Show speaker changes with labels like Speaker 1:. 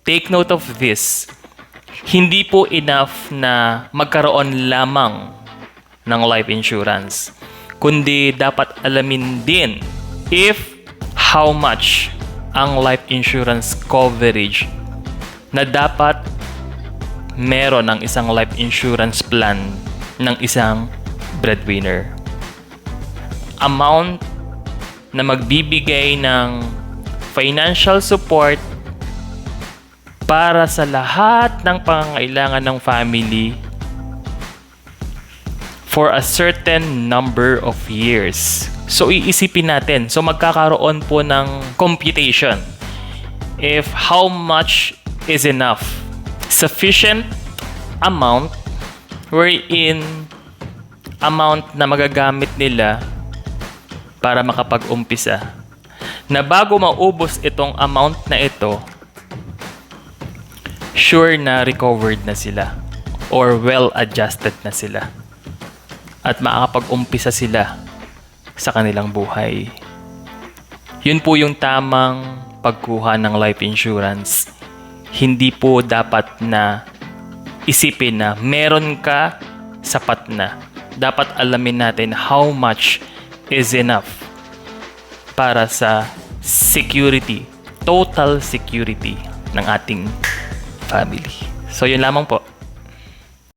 Speaker 1: take note of this. Hindi po enough na magkaroon lamang ng life insurance, kundi dapat alamin din if how much ang life insurance coverage na dapat meron ng isang life insurance plan ng isang breadwinner. Amount na magbibigay ng financial support para sa lahat ng pangangailangan ng family for a certain number of years. So, iisipin natin. So, magkakaroon po ng computation if how much is enough. Sufficient amount wherein amount na magagamit nila para makapag-umpisa. Na bago maubos itong amount na ito, sure na recovered na sila or well-adjusted na sila at makakapag-umpisa sila sa kanilang buhay. Yun po yung tamang pagkuha ng life insurance. Hindi po dapat na isipin na meron ka, sapat na. Dapat alamin natin how much is enough para sa security, total security ng ating family. So yun lamang po.